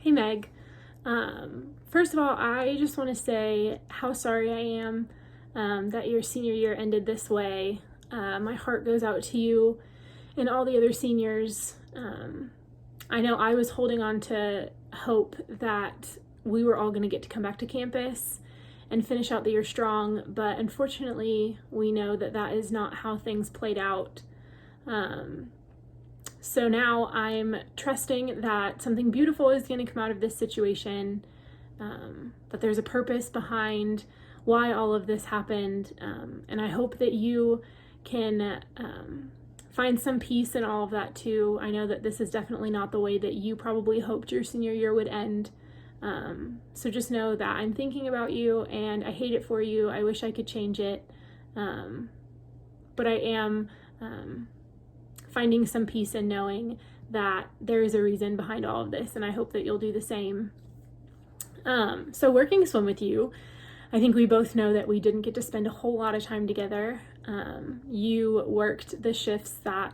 Hey Meg. First of all, I just want to say how sorry I am that your senior year ended this way. My heart goes out to you and all the other seniors. I know I was holding on to hope that we were all going to get to come back to campus and finish out the year strong, but unfortunately, we know that that is not how things played out. So now I'm trusting that something beautiful is going to come out of this situation, that there's a purpose behind why all of this happened, and I hope that you can find some peace in all of that too. I know that this is definitely not the way that you probably hoped your senior year would end. So just know that I'm thinking about you and I hate it for you. I wish I could change it. But I am finding some peace in knowing that there is a reason behind all of this, and I hope that you'll do the same. So working swim with you, I think we both know that we didn't get to spend a whole lot of time together. You worked the shifts that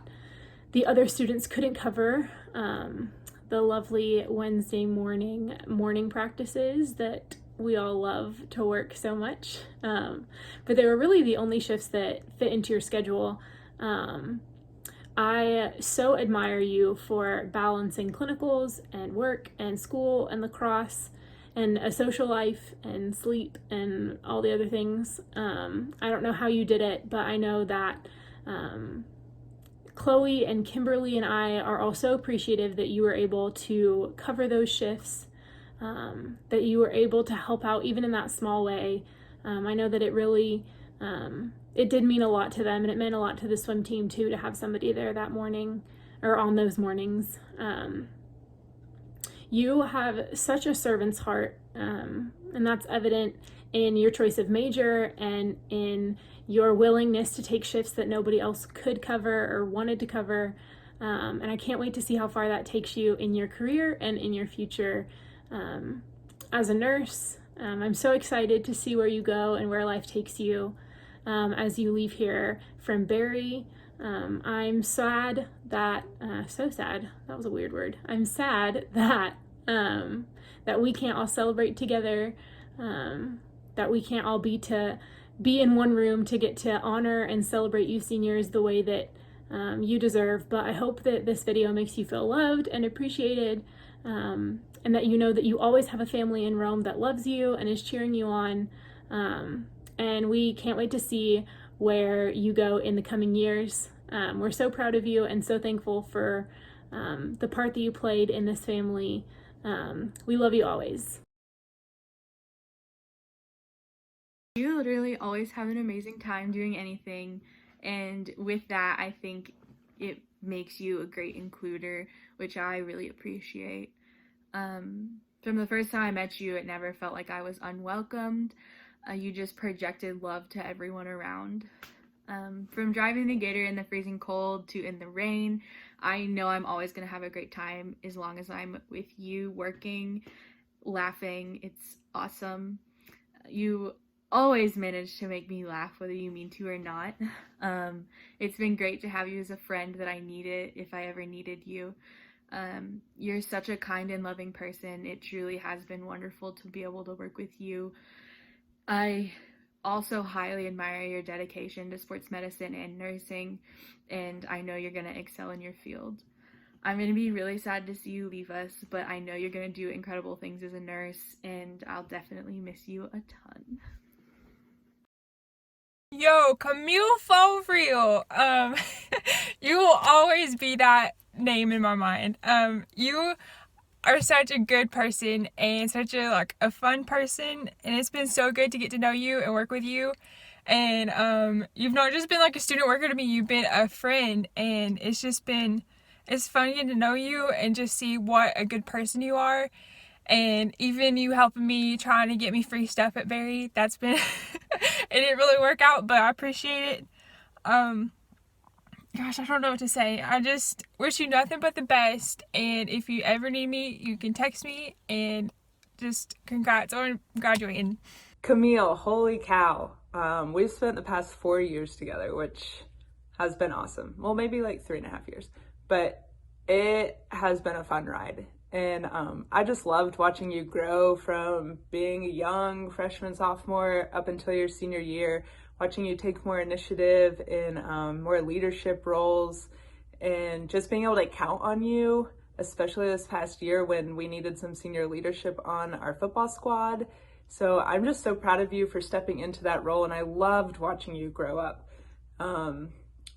the other students couldn't cover, the lovely Wednesday morning practices that we all love to work so much. But they were really the only shifts that fit into your schedule. I so admire you for balancing clinicals and work and school and lacrosse and a social life and sleep and all the other things. I don't know how you did it, but I know that Chloe and Kimberly and I are also appreciative that you were able to cover those shifts, that you were able to help out even in that small way. I know that it really, it did mean a lot to them, and it meant a lot to the swim team too to have somebody there that morning or on those mornings. You have such a servant's heart, and that's evident in your choice of major and in your willingness to take shifts that nobody else could cover or wanted to cover. And I can't wait to see how far that takes you in your career and in your future as a nurse. I'm so excited to see where you go and where life takes you as you leave here from Barry. I'm sad that, so sad, that was a weird word. I'm sad that that we can't all celebrate together, that we can't all be in one room to get to honor and celebrate you seniors the way that you deserve. But I hope that this video makes you feel loved and appreciated, and that you know that you always have a family in Rome that loves you and is cheering you on. And we can't wait to see where you go in the coming years. We're so proud of you and so thankful for the part that you played in this family. We love you always. You literally always have an amazing time doing anything, and with that, I think it makes you a great includer, which I really appreciate. From the first time I met you, it never felt like I was unwelcomed. You just projected love to everyone around. From driving the Gator in the freezing cold to in the rain, I know I'm always going to have a great time as long as I'm with you, working, laughing. It's awesome. You always manage to make me laugh, whether you mean to or not. It's been great to have you as a friend that I needed if I ever needed you. You're such a kind and loving person. It truly has been wonderful to be able to work with you. I also highly admire your dedication to sports medicine and nursing, and I know you're going to excel in your field. I'm going to be really sad to see you leave us, but I know you're going to do incredible things as a nurse, and I'll definitely miss you a ton. Yo, Camille for real. You will always be that name in my mind. You are such a good person and such a fun person, and it's been so good to get to know you and work with you. And you've not just been like a student worker to me, you've been a friend, and it's fun getting to know you and just see what a good person you are. And even you helping me trying to get me free stuff at Barry, that's been it didn't really work out, but I appreciate it. Gosh, I don't know what to say. I just wish you nothing but the best, and if you ever need me, you can text me. And just congrats on graduating. Camille, holy cow. We've spent the past 4 years together, which has been awesome. Well, maybe like 3.5 years, but it has been a fun ride. And I just loved watching you grow from being a young freshman, sophomore up until your senior year, watching you take more initiative in more leadership roles, and just being able to count on you, especially this past year when we needed some senior leadership on our football squad. So I'm just so proud of you for stepping into that role, and I loved watching you grow up.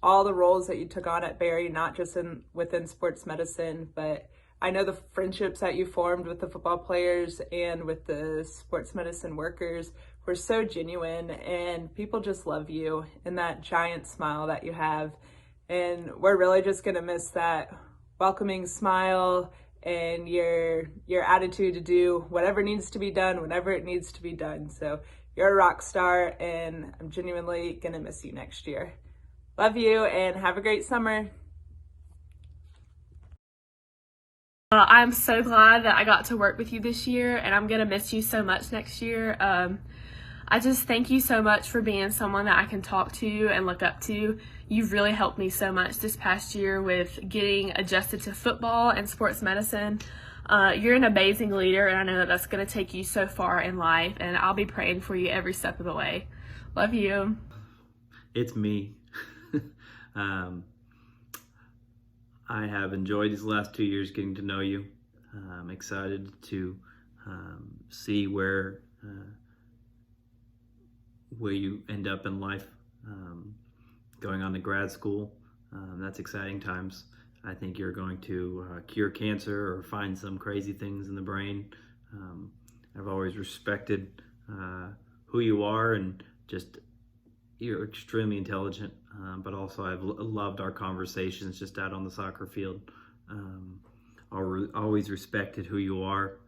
All the roles that you took on at Barry, not just within sports medicine, but I know the friendships that you formed with the football players and with the sports medicine workers were so genuine, and people just love you and that giant smile that you have. And we're really just gonna miss that welcoming smile and your attitude to do whatever needs to be done whenever it needs to be done. So you're a rock star, and I'm genuinely gonna miss you next year. Love you, and have a great summer. I'm so glad that I got to work with you this year, and I'm going to miss you so much next year. I just thank you so much for being someone that I can talk to and look up to. You've really helped me so much this past year with getting adjusted to football and sports medicine. You're an amazing leader, and I know that that's going to take you so far in life, and I'll be praying for you every step of the way. Love you. It's me. I have enjoyed these last 2 years getting to know you. I'm excited to see where you end up in life, going on to grad school. That's exciting times. I think you're going to cure cancer or find some crazy things in the brain. I've always respected who you are, and just you're extremely intelligent, but also I've loved our conversations just out on the soccer field. Always respected who you are,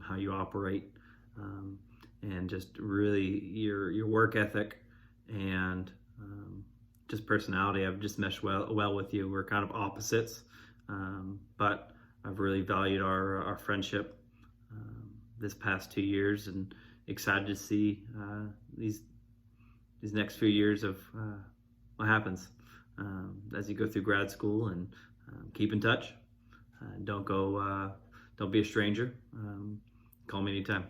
how you operate, and just really your work ethic and just personality. I've just meshed well with you. We're kind of opposites, but I've really valued our friendship this past 2 years, and excited to see these next few years of what happens as you go through grad school. And keep in touch. Don't be a stranger. Call me anytime.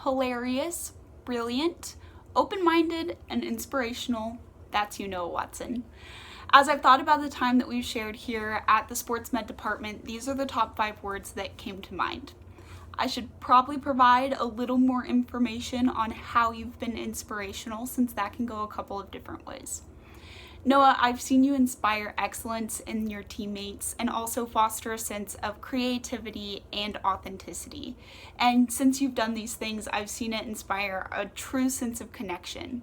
Hilarious, brilliant, open-minded, and inspirational. That's Noah Watson. As I've thought about the time that we've shared here at the Sports Med Department, these are the top 5 words that came to mind. I should probably provide a little more information on how you've been inspirational, since that can go a couple of different ways. Noah, I've seen you inspire excellence in your teammates and also foster a sense of creativity and authenticity. And since you've done these things, I've seen it inspire a true sense of connection.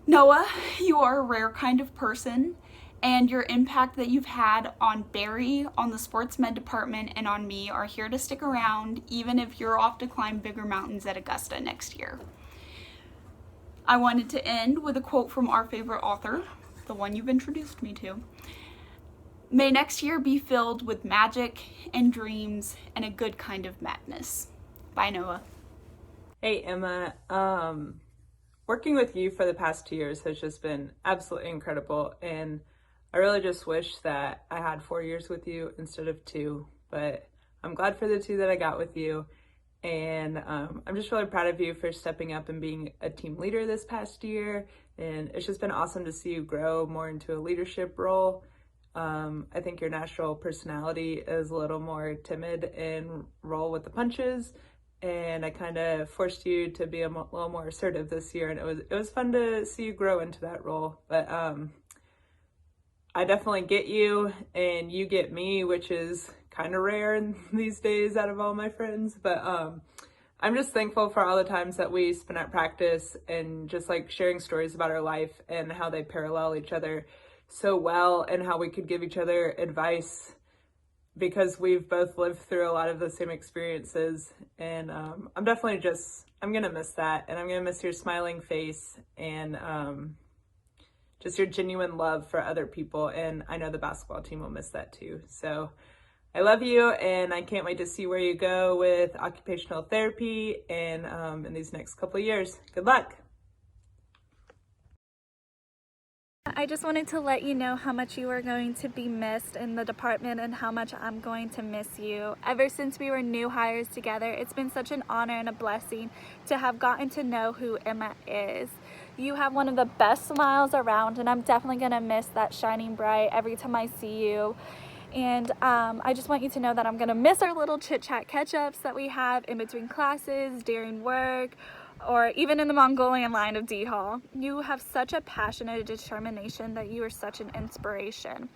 Noah, you are a rare kind of person, and your impact that you've had on Barry, on the Sports Med Department, and on me are here to stick around, even if you're off to climb bigger mountains at Augusta next year. I wanted to end with a quote from our favorite author, the one you've introduced me to. May next year be filled with magic and dreams and a good kind of madness. Bye, Noah. Hey, Emma. Working with you for the past 2 years has just been absolutely incredible, and I really just wish that I had 4 years with you instead of 2, but I'm glad for the 2 that I got with you. And I'm just really proud of you for stepping up and being a team leader this past year. And it's just been awesome to see you grow more into a leadership role. I think your natural personality is a little more timid and roll with the punches. And I kind of forced you to be a little more assertive this year. And it was fun to see you grow into that role. But I definitely get you, and you get me, which is kind of rare in these days out of all my friends. But I'm just thankful for all the times that we spent at practice and just like sharing stories about our life and how they parallel each other so well, and how we could give each other advice because we've both lived through a lot of the same experiences. And I'm gonna miss that, and I'm gonna miss your smiling face and just your genuine love for other people. And I know the basketball team will miss that too. So I love you, and I can't wait to see where you go with occupational therapy and in these next couple of years. Good luck. I just wanted to let you know how much you are going to be missed in the department and how much I'm going to miss you. Ever since we were new hires together, it's been such an honor and a blessing to have gotten to know who Emma is. You have one of the best smiles around, and I'm definitely going to miss that shining bright every time I see you. And I just want you to know that I'm going to miss our little chit-chat catch-ups that we have in between classes, during work, or even in the Mongolian line of D Hall. You have such a passion and a determination that you are such an inspiration.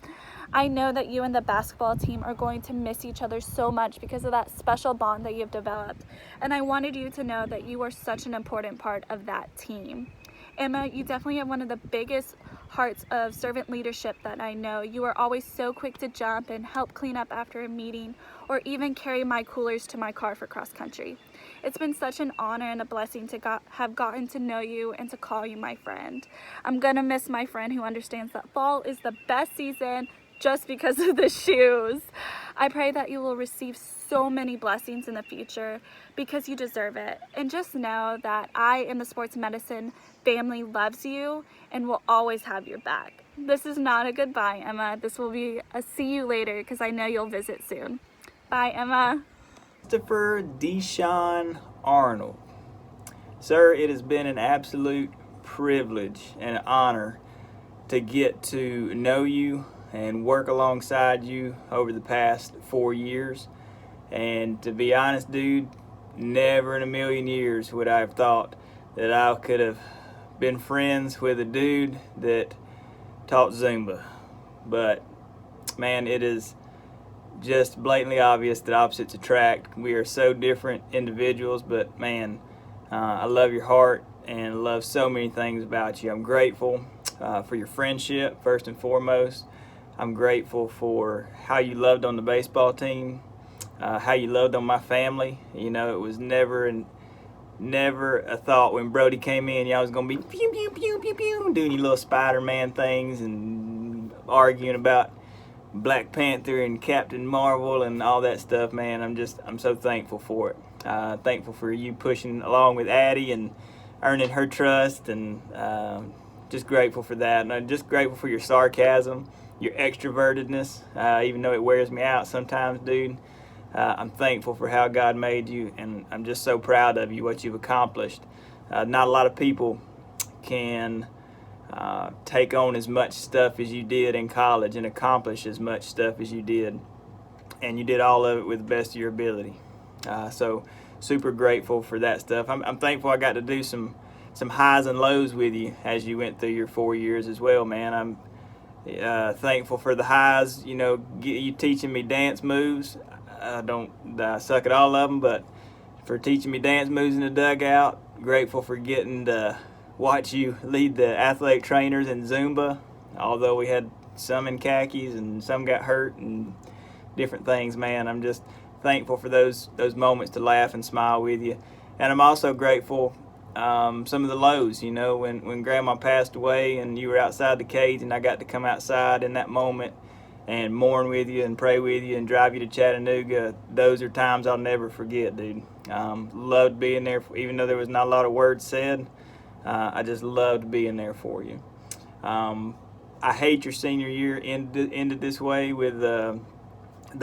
I know that you and the basketball team are going to miss each other so much because of that special bond that you've developed. And I wanted you to know that you are such an important part of that team. Emma, you definitely have one of the biggest hearts of servant leadership that I know. You are always so quick to jump and help clean up after a meeting, or even carry my coolers to my car for cross country. It's been such an honor and a blessing to have gotten to know you and to call you my friend. I'm gonna miss my friend who understands that fall is the best season just because of the shoes. I pray that you will receive so many blessings in the future because you deserve it. And just know that I and the sports medicine family loves you and will always have your back. This is not a goodbye, Emma. This will be a see you later because I know you'll visit soon. Bye, Emma. Christopher Deshaun Arnold. Sir, it has been an absolute privilege and an honor to get to know you and work alongside you over the past 4 years. And to be honest, dude, never in a million years would I have thought that I could have been friends with a dude that taught Zumba. But man, it is just blatantly obvious that opposites attract. We are so different individuals, but man, I love your heart and love so many things about you. I'm grateful for your friendship, first and foremost. I'm grateful for how you loved on the baseball team, how you loved on my family. You know, it was never a thought when Brody came in, y'all was gonna be pew pew pew pew pew doing your little Spider-Man things and arguing about Black Panther and Captain Marvel and all that stuff, man. I'm so thankful for it. Thankful for you pushing along with Addie and earning her trust, and just grateful for that. And I'm just grateful for your sarcasm, your extrovertedness, even though it wears me out sometimes, dude. I'm thankful for how God made you, and I'm just so proud of you, what you've accomplished. Not a lot of people can take on as much stuff as you did in college and accomplish as much stuff as you did, and you did all of it with the best of your ability. So super grateful for that stuff. I'm thankful I got to do some highs and lows with you as you went through your 4 years as well, man. I'm thankful for the highs, you know, you teaching me dance moves. I don't suck at all of them, but for teaching me dance moves in the dugout. Grateful for getting to watch you lead the athletic trainers in Zumba, although we had some in khakis and some got hurt and different things, man. I'm just thankful for those moments to laugh and smile with you. And I'm also grateful some of the lows, you know, when Grandma passed away and you were outside the cage and I got to come outside in that moment and mourn with you and pray with you and drive you to Chattanooga. Those are times I'll never forget, dude. Loved being there, even though there was not a lot of words said. I just loved being there for you. I hate your senior year ended this way with the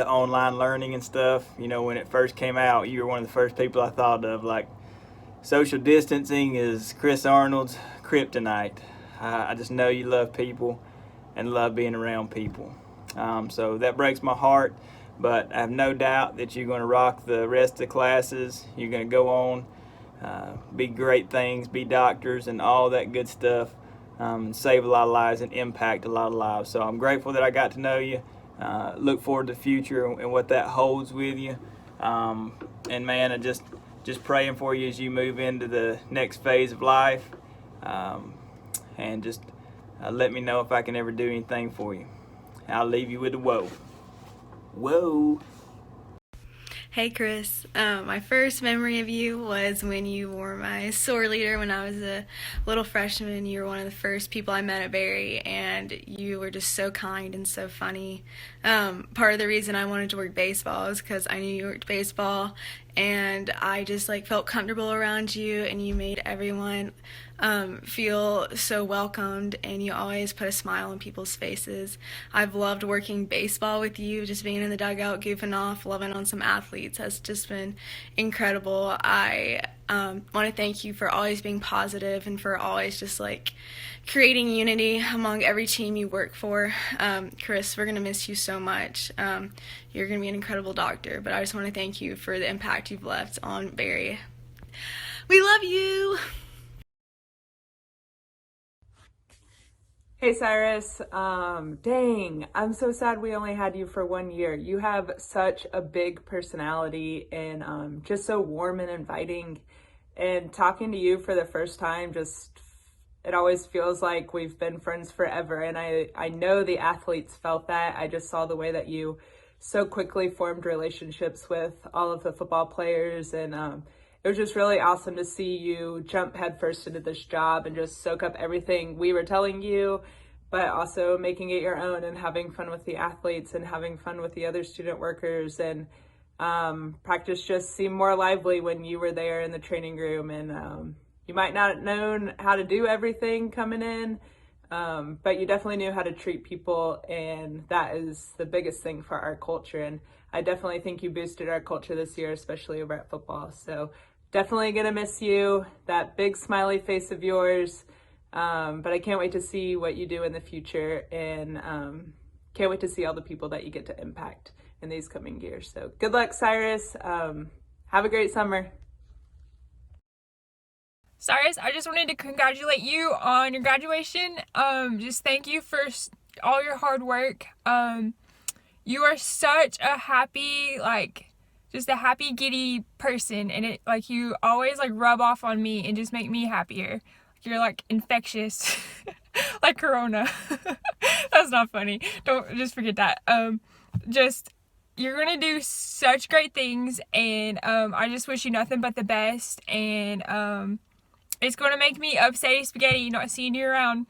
online learning and stuff. You know, when it first came out, you were one of the first people I thought of. Like, social distancing is Chris Arnold's kryptonite. I just know you love people and love being around people. So that breaks my heart, but I have no doubt that you're going to rock the rest of the classes. You're going to go on, be great things, be doctors and all that good stuff, and save a lot of lives and impact a lot of lives. So I'm grateful that I got to know you. Look forward to the future and what that holds with you. And man, I just praying for you as you move into the next phase of life. And just let me know if I can ever do anything for you. I'll leave you with a whoa. Whoa. Hey Chris, my first memory of you was when you were my SOAR leader when I was a little freshman. You were one of the first people I met at Berry, and you were just so kind and so funny. Part of the reason I wanted to work baseball is because I knew you worked baseball, and I just like felt comfortable around you, and you made everyone feel so welcomed, and you always put a smile on people's faces. I've loved working baseball with you, just being in the dugout, goofing off, loving on some athletes has just been incredible. I want to thank you for always being positive and for always just like creating unity among every team you work for. Chris, we're going to miss you so much. You're going to be an incredible doctor, but I just want to thank you for the impact you've left on Barry. We love you! Hey Cyrus, dang, I'm so sad we only had you for 1 year. You have such a big personality and just so warm and inviting. And talking to you for the first time, it always feels like we've been friends forever. And I know the athletes felt that. I just saw the way that you so quickly formed relationships with all of the football players, and it was just really awesome to see you jump headfirst into this job and just soak up everything we were telling you, but also making it your own and having fun with the athletes and having fun with the other student workers. And practice just seemed more lively when you were there in the training room. And you might not have known how to do everything coming in, but you definitely knew how to treat people, and that is the biggest thing for our culture. And I definitely think you boosted our culture this year, especially over at football. So definitely gonna miss you, that big smiley face of yours. But I can't wait to see what you do in the future, and can't wait to see all the people that you get to impact in these coming years. So good luck, Cyrus. Have a great summer. Cyrus, I just wanted to congratulate you on your graduation. Just thank you for all your hard work. You are such a happy, just a happy, giddy person, and it you always rub off on me and just make me happier. You're infectious, like Corona. That's not funny. Don't just forget that. You're gonna do such great things, and I just wish you nothing but the best. And it's gonna make me upsetty spaghetti not seeing you around.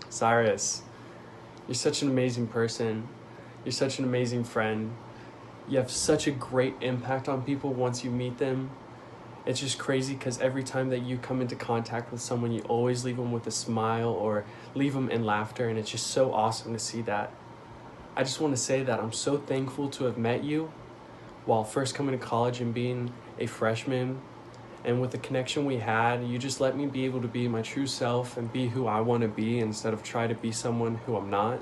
Cyrus, you're such an amazing person. You're such an amazing friend. You have such a great impact on people once you meet them. It's just crazy because every time that you come into contact with someone, you always leave them with a smile or leave them in laughter, and it's just so awesome to see that. I just want to say that I'm so thankful to have met you while first coming to college and being a freshman. And with the connection we had, you just let me be able to be my true self and be who I want to be instead of try to be someone who I'm not.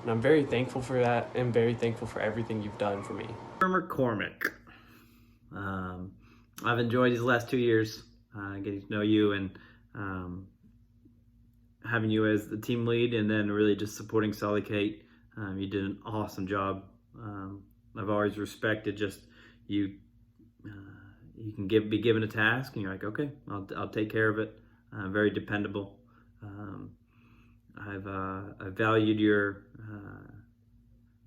And I'm very thankful for that, and very thankful for everything you've done for me. McCormick. I've enjoyed these last 2 years, getting to know you and having you as the team lead, and then really just supporting Sally Kate. You did an awesome job. I've always respected just you. You can be given a task, and you're like, okay, I'll take care of it. Very dependable. I've valued your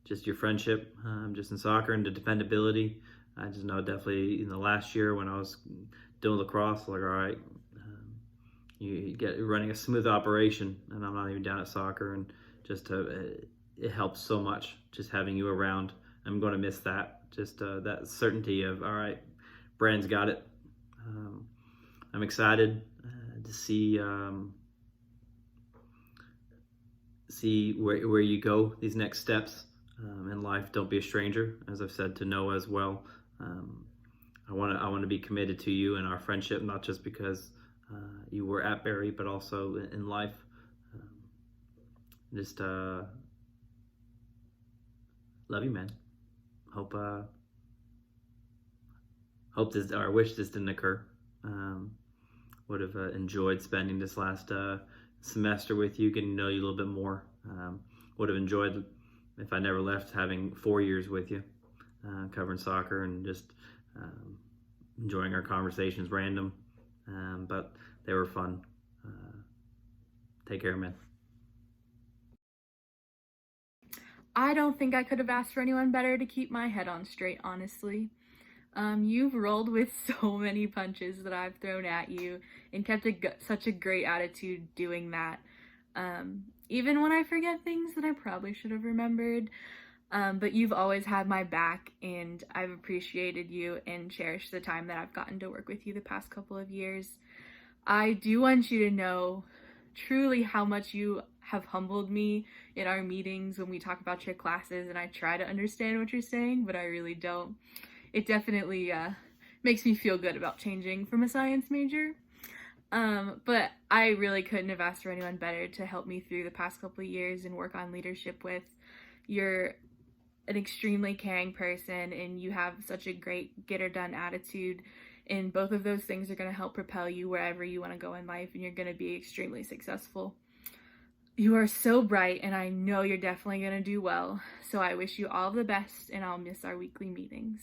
just your friendship, just in soccer, and the dependability. I just know definitely in the last year when I was doing lacrosse, all right, you get running a smooth operation, and I'm not even down at soccer, and just it helps so much just having you around. I'm going to miss that, just that certainty of, all right, Brand's got it. I'm excited to see where you go, these next steps in life. Don't be a stranger, as I've said to Noah as well. I want to be committed to you and our friendship, not just because you were at Barry, but also in life. Just love you, man. Hope this, or wish this didn't occur. Would have enjoyed spending this last semester with you, getting to know you a little bit more. Would have enjoyed, if I never left, having 4 years with you, covering soccer and just enjoying our conversations, random, but they were fun. Take care, man. I don't think I could have asked for anyone better to keep my head on straight, honestly. You've rolled with so many punches that I've thrown at you and kept such a great attitude doing that. Even when I forget things that I probably should have remembered. But you've always had my back, and I've appreciated you and cherished the time that I've gotten to work with you the past couple of years. I do want you to know truly how much you have humbled me in our meetings when we talk about your classes, and I try to understand what you're saying, but I really don't. It definitely makes me feel good about changing from a science major. But I really couldn't have asked for anyone better to help me through the past couple of years and work on leadership with. You're an extremely caring person, and you have such a great get-her-done attitude, and both of those things are going to help propel you wherever you want to go in life, and you're going to be extremely successful. You are so bright, and I know you're definitely going to do well, so I wish you all the best, and I'll miss our weekly meetings.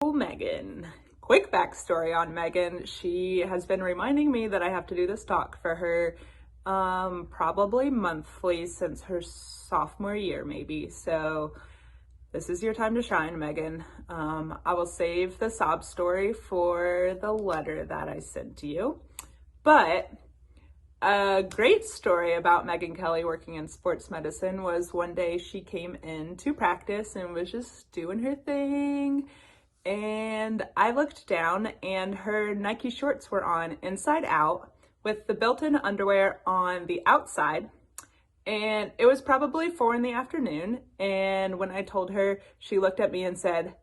Oh, Megan. Quick backstory on Megan. She has been reminding me that I have to do this talk for her probably monthly since her sophomore year, maybe. So this is your time to shine, Megan. I will save the sob story for the letter that I sent to you. But a great story about Megan Kelly working in sports medicine was one day she came in to practice and was just doing her thing. And I looked down and her Nike shorts were on inside out with the built-in underwear on the outside. And it was probably 4 p.m. And when I told her, she looked at me and said,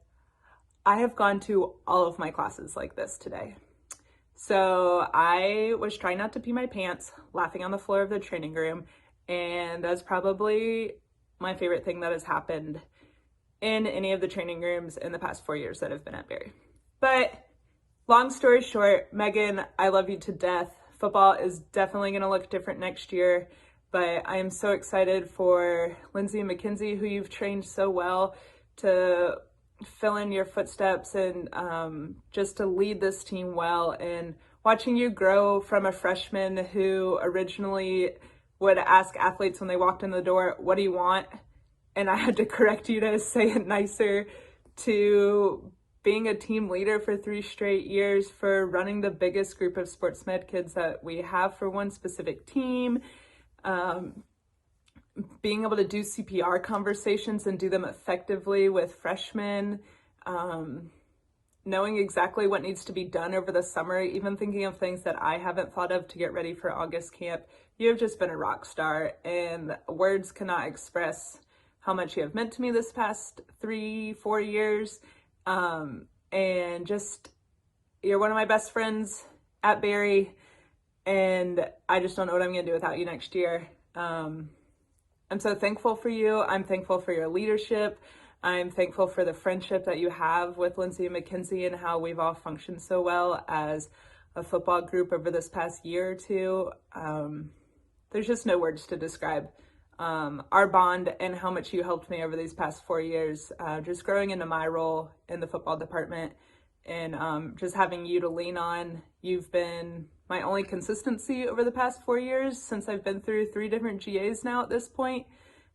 "I have gone to all of my classes like this today." So I was trying not to pee my pants, laughing on the floor of the training room. And that's probably my favorite thing that has happened in any of the training rooms in the past 4 years that I've been at Barry. But long story short, Megan, I love you to death. Football is definitely going to look different next year, but I am so excited for Lindsay and Mackenzie, who you've trained so well, to fill in your footsteps and just to lead this team well. And watching you grow from a freshman who originally would ask athletes when they walked in the door, "What do you want?" And I had to correct you to say it nicer, to being a team leader for 3 straight years, for running the biggest group of sports med kids that we have for one specific team, being able to do CPR conversations and do them effectively with freshmen, knowing exactly what needs to be done over the summer, even thinking of things that I haven't thought of to get ready for August camp. You have just been a rock star, and words cannot express how much you have meant to me this past 3-4 years. And just, you're one of my best friends at Barry, and I just don't know what I'm gonna do without you next year. I'm so thankful for you. I'm thankful for your leadership. I'm thankful for the friendship that you have with Lindsay and Mackenzie, and how we've all functioned so well as a football group over this past year or two. There's just no words to describe our bond and how much you helped me over these past 4 years, just growing into my role in the football department, and just having you to lean on. You've been my only consistency over the past 4 years, since I've been through 3 different GAs now at this point.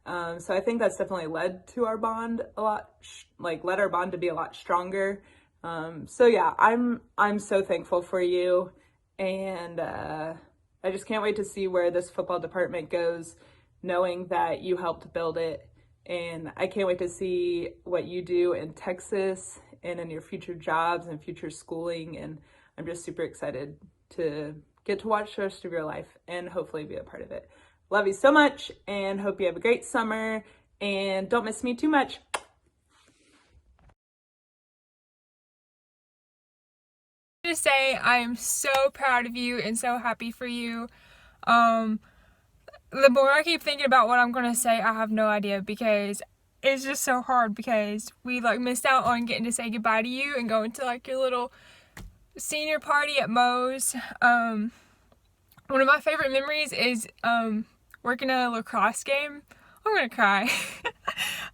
So I think that's definitely led to our bond a lot, led our bond to be a lot stronger. So yeah, I'm so thankful for you, and I just can't wait to see where this football department goes, knowing that you helped build it. And I can't wait to see what you do in Texas and in your future jobs and future schooling. And I'm just super excited to get to watch the rest of your life and hopefully be a part of it. Love you so much, and hope you have a great summer, and don't miss me too much. To say I am so proud of you and so happy for you. The more I keep thinking about what I'm gonna say, I have no idea, because it's just so hard, because we missed out on getting to say goodbye to you and going to your little senior party at Moe's. One of my favorite memories is working at a lacrosse game. I'm gonna cry.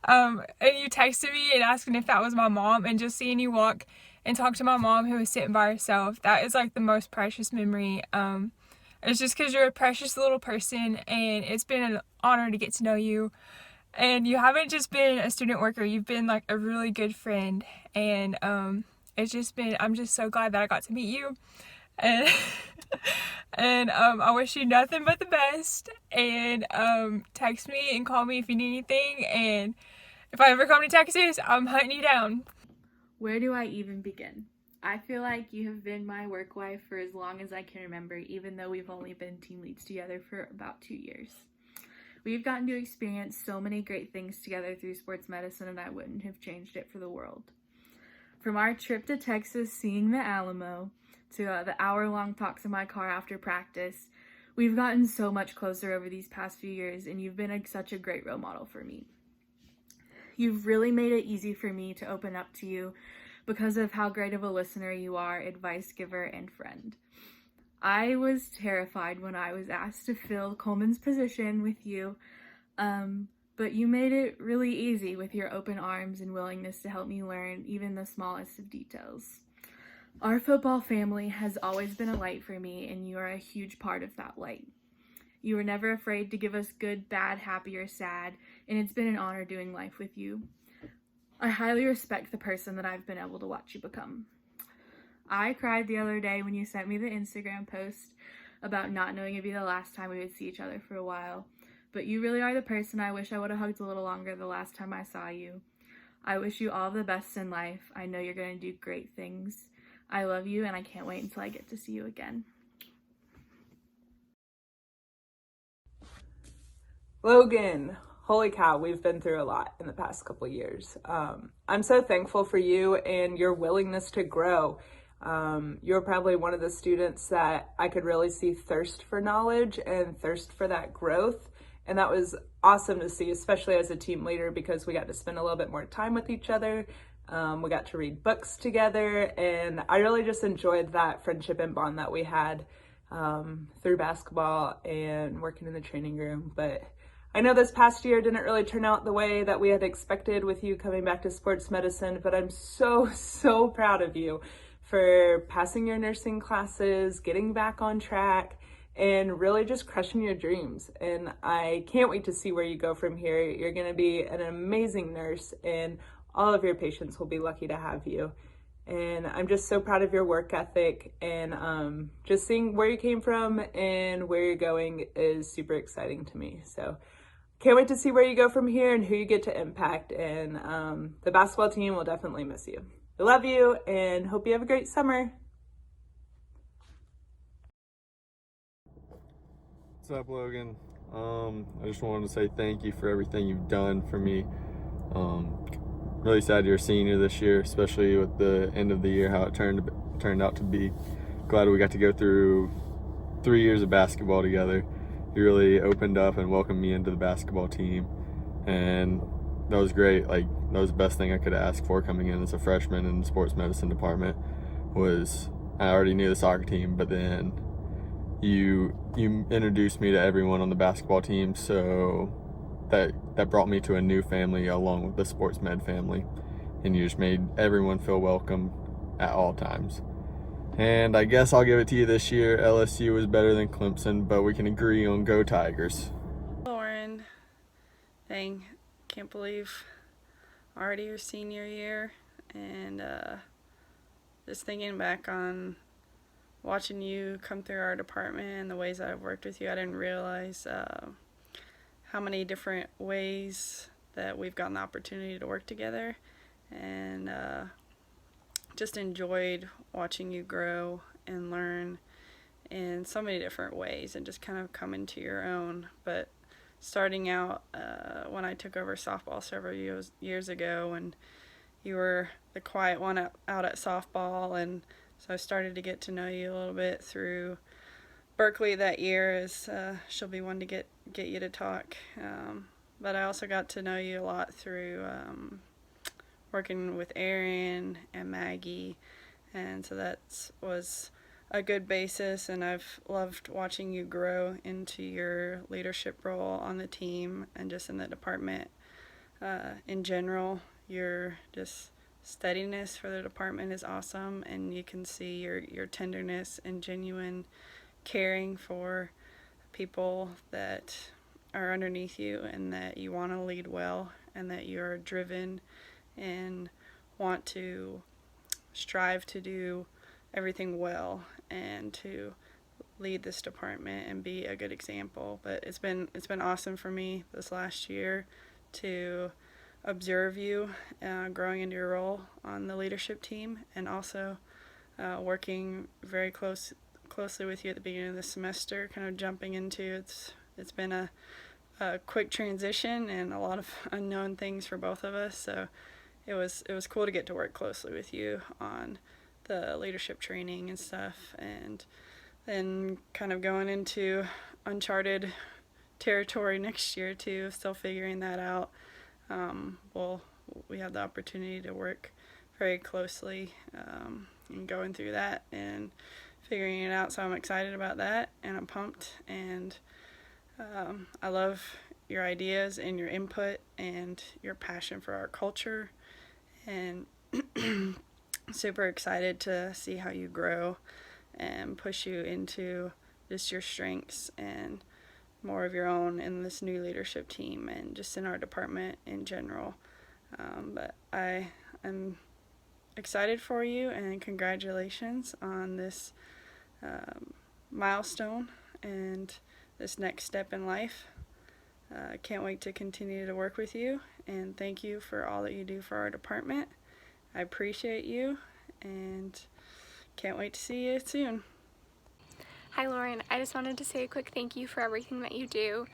And you texted me and asking if that was my mom, and just seeing you walk and talk to my mom, who was sitting by herself, that is the most precious memory. It's just because you're a precious little person, and it's been an honor to get to know you. And you haven't just been a student worker, you've been a really good friend. And I'm just so glad that I got to meet you. and and I wish you nothing but the best. And text me and call me if you need anything. And if I ever come to Texas, I'm hunting you down. Where do I even begin? I feel like you have been my work wife for as long as I can remember, even though we've only been team leads together for about 2 years. We've gotten to experience so many great things together through sports medicine, and I wouldn't have changed it for the world. From our trip to Texas, seeing the Alamo, to the hour-long talks in my car after practice, we've gotten so much closer over these past few years, and you've been such a great role model for me. You've really made it easy for me to open up to you because of how great of a listener you are, advice giver, and friend. I was terrified when I was asked to fill Coleman's position with you, but you made it really easy with your open arms and willingness to help me learn even the smallest of details. Our football family has always been a light for me, and you are a huge part of that light. You were never afraid to give us good, bad, happy, or sad, and it's been an honor doing life with you. I highly respect the person that I've been able to watch you become. I cried the other day when you sent me the Instagram post about not knowing it'd be the last time we would see each other for a while, but you really are the person I wish I would have hugged a little longer the last time I saw you. I wish you all the best in life. I know you're going to do great things. I love you, and I can't wait until I get to see you again. Logan, holy cow, we've been through a lot in the past couple years. I'm so thankful for you and your willingness to grow. You're probably one of the students that I could really see thirst for knowledge and thirst for that growth. And that was awesome to see, especially as a team leader, because we got to spend a little bit more time with each other. We got to read books together, and I really just enjoyed that friendship and bond that we had through basketball and working in the training room. But I know this past year didn't really turn out the way that we had expected with you coming back to sports medicine, but I'm so, so proud of you for passing your nursing classes, getting back on track, and really just crushing your dreams. And I can't wait to see where you go from here. You're going to be an amazing nurse, and all of your patients will be lucky to have you. And I'm just so proud of your work ethic, and just seeing where you came from and where you're going is super exciting to me. So can't wait to see where you go from here and who you get to impact. And the basketball team will definitely miss you. I love you and hope you have a great summer. What's up, Logan? I just wanted to say thank you for everything you've done for me. Really sad you're a senior this year, especially with the end of the year, how it turned out to be. Glad we got to go through 3 years of basketball together. You really opened up and welcomed me into the basketball team, and that was great. Like, that was the best thing I could ask for coming in as a freshman in the sports medicine department. Was I already knew the soccer team, but then you introduced me to everyone on the basketball team, so that brought me to a new family along with the sports med family, and you just made everyone feel welcome at all times. And I guess I'll give it to you this year. LSU is better than Clemson, but we can agree on go Tigers. Lauren, dang, can't believe already your senior year, and just thinking back on watching you come through our department and the ways that I've worked with you, I didn't realize how many different ways that we've gotten the opportunity to work together, and just enjoyed watching you grow and learn in so many different ways and just kind of come into your own. But starting out when I took over softball several years ago, and you were the quiet one out at softball, and so I started to get to know you a little bit through Berkeley that year, as she'll be one to get you to talk. But I also got to know you a lot through working with Erin and Maggie, and so that was a good basis, and I've loved watching you grow into your leadership role on the team and just in the department in general. Your just steadiness for the department is awesome, and you can see your tenderness and genuine caring for people that are underneath you, and that you want to lead well, and that you're driven and want to strive to do everything well. and to lead this department and be a good example. But it's been awesome for me this last year to observe you growing into your role on the leadership team, and also working very closely with you at the beginning of the semester, kind of jumping into it's been a quick transition and a lot of unknown things for both of us. So it was cool to get to work closely with you on the leadership training and stuff, and then kind of going into uncharted territory next year too, still figuring that out. We have the opportunity to work very closely and going through that and figuring it out, so I'm excited about that and I'm pumped, and I love your ideas and your input and your passion for our culture, and super excited to see how you grow and push you into just your strengths and more of your own in this new leadership team and just in our department in general. But I am excited for you, and congratulations on this milestone and this next step in life. I can't wait to continue to work with you, and thank you for all that you do for our department. I appreciate you and can't wait to see you soon. Hi Lauren, I just wanted to say a quick thank you for everything that you do.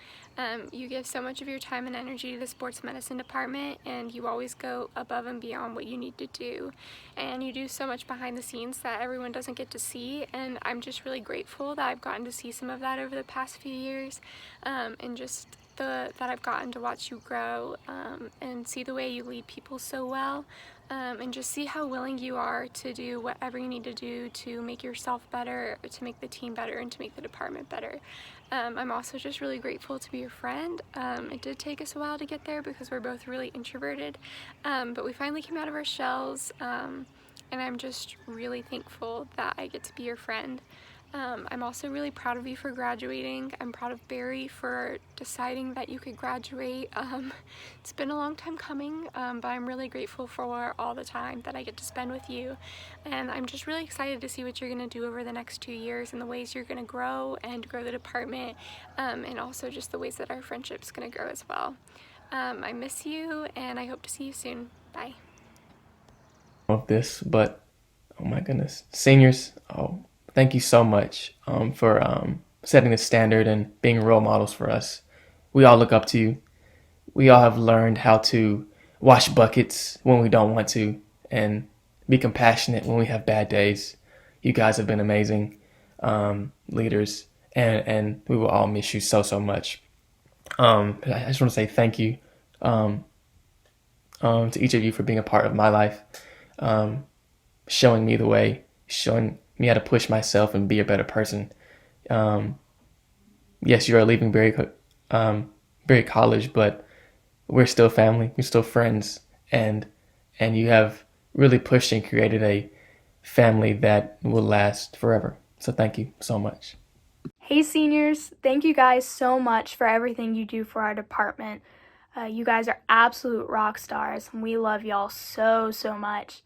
You give so much of your time and energy to the sports medicine department, and you always go above and beyond what you need to do. And you do so much behind the scenes that everyone doesn't get to see, and I'm just really grateful that I've gotten to see some of that over the past few years, and just that I've gotten to watch you grow and see the way you lead people so well. And just see how willing you are to do whatever you need to do to make yourself better, to make the team better, and to make the department better. I'm also just really grateful to be your friend. It did take us a while to get there because we're both really introverted, but we finally came out of our shells, and I'm just really thankful that I get to be your friend. I'm also really proud of you for graduating. I'm proud of Barry for deciding that you could graduate. It's been a long time coming, but I'm really grateful for all the time that I get to spend with you. And I'm just really excited to see what you're going to do over the next 2 years and the ways you're going to grow and grow the department, and also just the ways that our friendship's going to grow as well. I miss you, and I hope to see you soon. Bye. Of this, but oh my goodness, seniors, thank you so much for setting the standard and being role models for us. We all look up to you. We all have learned how to wash buckets when we don't want to and be compassionate when we have bad days. You guys have been amazing leaders, and we will all miss you so much. I just want to say thank you to each of you for being a part of my life, showing me the way, showing me how to push myself and be a better person. Yes, you are leaving Berry College, but we're still family, we're still friends, and you have really pushed and created a family that will last forever. So thank you so much. Hey seniors, thank you guys so much for everything you do for our department. You guys are absolute rock stars, and we love y'all so much.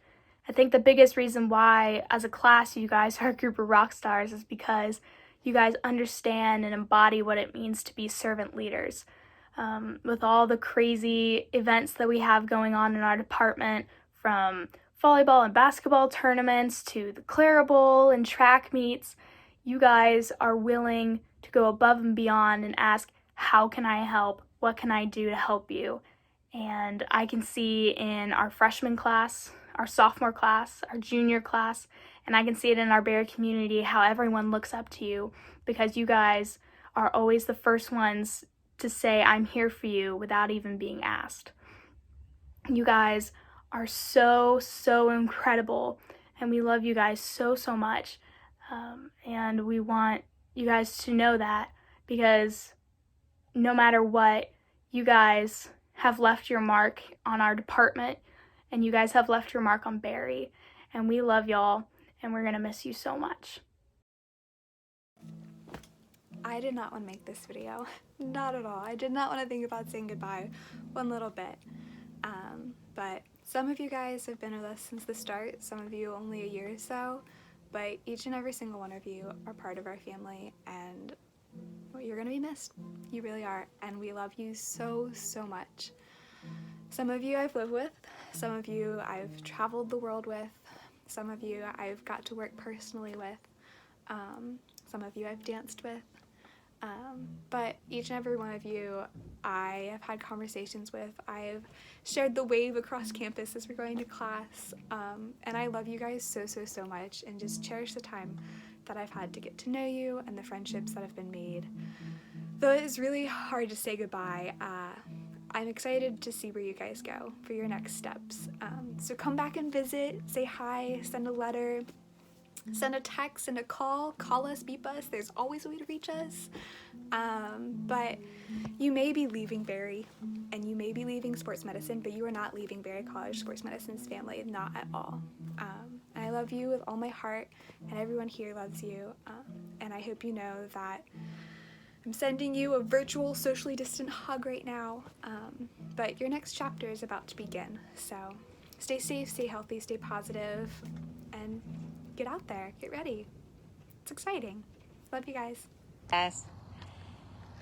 I think the biggest reason why, as a class, you guys are a group of rock stars is because you guys understand and embody what it means to be servant leaders. With all the crazy events that we have going on in our department, from volleyball and basketball tournaments to the Clara Bowl and track meets, you guys are willing to go above and beyond and ask, how can I help? What can I do to help you? And I can see in our freshman class, our sophomore class, our junior class, and I can see it in our Bear community how everyone looks up to you, because you guys are always the first ones to say, I'm here for you, without even being asked. You guys are so incredible, and we love you guys so much. And we want you guys to know that, because no matter what, you guys have left your mark on our department, and you guys have left your mark on Barry, and we love y'all, and we're gonna miss you so much. I did not want to make this video, not at all. I did not want to think about saying goodbye one little bit, but some of you guys have been with us since the start, some of you only a year or so, but each and every single one of you are part of our family, and you're gonna be missed. You really are, and we love you so, so much. Some of you I've lived with, some of you I've traveled the world with, some of you I've got to work personally with, some of you I've danced with, but each and every one of you I have had conversations with. I've shared the wave across campus as we're going to class, and I love you guys so, so, so much, and just cherish the time that I've had to get to know you and the friendships that have been made. Though it is really hard to say goodbye, I'm excited to see where you guys go for your next steps. So come back and visit, say hi, send a letter, send a text, send a call us, beep us. There's always a way to reach us. But you may be leaving Barry, and you may be leaving sports medicine, but you are not leaving Barry College Sports Medicine's family, not at all. And I love you with all my heart, and everyone here loves you. And I hope you know that I'm sending you a virtual, socially distant hug right now, but your next chapter is about to begin. So stay safe, stay healthy, stay positive, and get out there, get ready. It's exciting. Love you guys. Guys,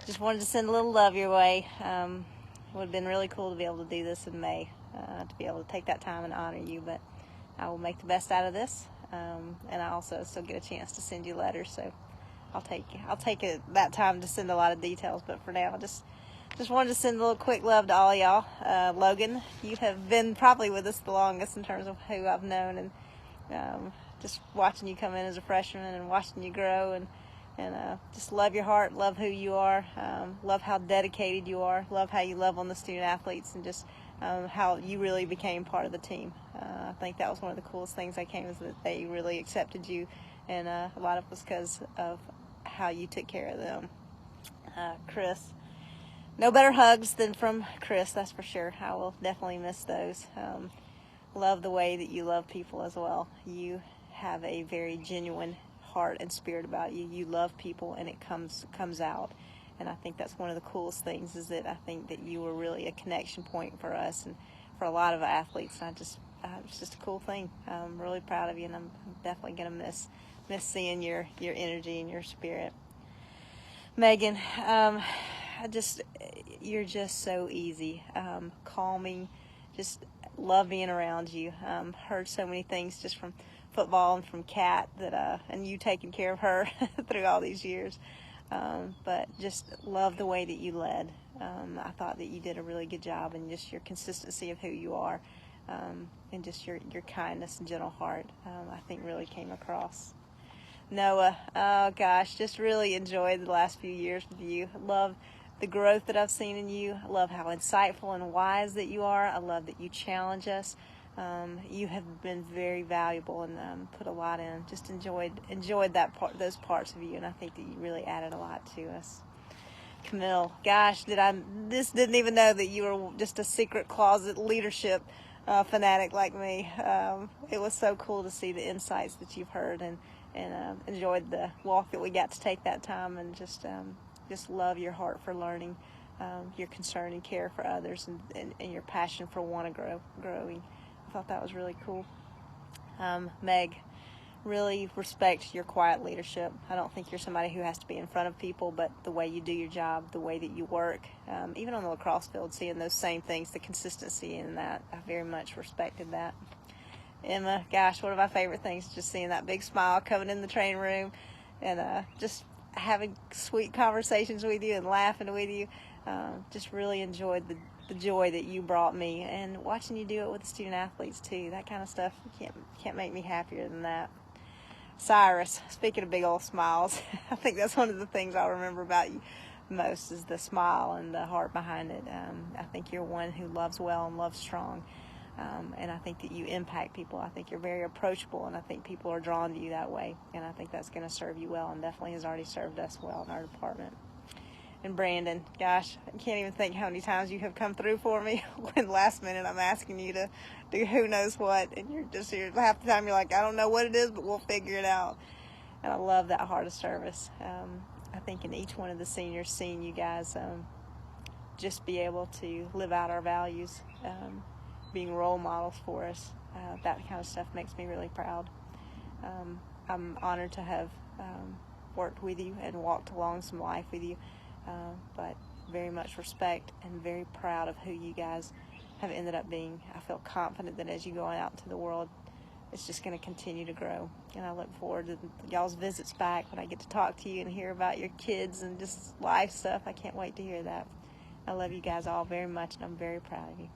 just wanted to send a little love your way. It would have been really cool to be able to do this in May, to be able to take that time and honor you, but I will make the best out of this, and I also still get a chance to send you letters, so I'll take that time to send a lot of details, but for now, just wanted to send a little quick love to all y'all. Logan, you have been probably with us the longest in terms of who I've known, and just watching you come in as a freshman and watching you grow, and just love your heart, love who you are, love how dedicated you are, love how you love on the student athletes, and just how you really became part of the team. I think that was one of the coolest things that came, is that they really accepted you, and a lot of it was because of how you took care of them. Chris, no better hugs than from Chris, that's for sure. I will definitely miss those. Love the way that you love people as well. You have a very genuine heart and spirit about you. You love people, and it comes out. And I think that's one of the coolest things, is that I think that you were really a connection point for us and for a lot of athletes. And it's just a cool thing. I'm really proud of you, and I'm definitely gonna miss seeing your energy and your spirit. Megan, you're just so easy, calming, just love being around you. Heard so many things just from football and from Kat and you taking care of her through all these years. But just love the way that you led. I thought that you did a really good job, and just your consistency of who you are, and just your kindness and gentle heart, I think really came across. Noah, oh gosh, just really enjoyed the last few years with you. Love the growth that I've seen in you. I love how insightful and wise that you are. I love that you challenge us. You have been very valuable and put a lot in. Just enjoyed those parts of you, and I think that you really added a lot to us. Camille, gosh, didn't even know that you were just a secret closet leadership fanatic like me. It was so cool to see the insights that you've heard, and enjoyed the walk that we got to take that time, and just love your heart for learning, your concern and care for others, and your passion for growing. I thought that was really cool. Meg, really respect your quiet leadership. I don't think you're somebody who has to be in front of people, but the way you do your job, the way that you work, even on the lacrosse field, seeing those same things, the consistency in that, I very much respected that. Emma, gosh, one of my favorite things is just seeing that big smile coming in the training room, and just having sweet conversations with you and laughing with you. Just really enjoyed the joy that you brought me, and watching you do it with the student athletes too. That kind of stuff can't make me happier than that. Cyrus, speaking of big old smiles, I think that's one of the things I'll remember about you most, is the smile and the heart behind it. I think you're one who loves well and loves strong. And I think that you impact people. I think you're very approachable, and I think people are drawn to you that way. And I think that's going to serve you well, and definitely has already served us well in our department. And Brandon, gosh, I can't even think how many times you have come through for me when last minute I'm asking you to do who knows what, and you're half the time you're like, I don't know what it is, but we'll figure it out. And I love that heart of service. I think in each one of the seniors, seeing you guys just be able to live out our values, being role models for us, that kind of stuff makes me really proud. I'm honored to have worked with you and walked along some life with you, but very much respect and very proud of who you guys have ended up being. I feel confident that as you go out into the world, it's just going to continue to grow, and I look forward to y'all's visits back when I get to talk to you and hear about your kids and just life stuff. I can't wait to hear that. I love you guys all very much, and I'm very proud of you.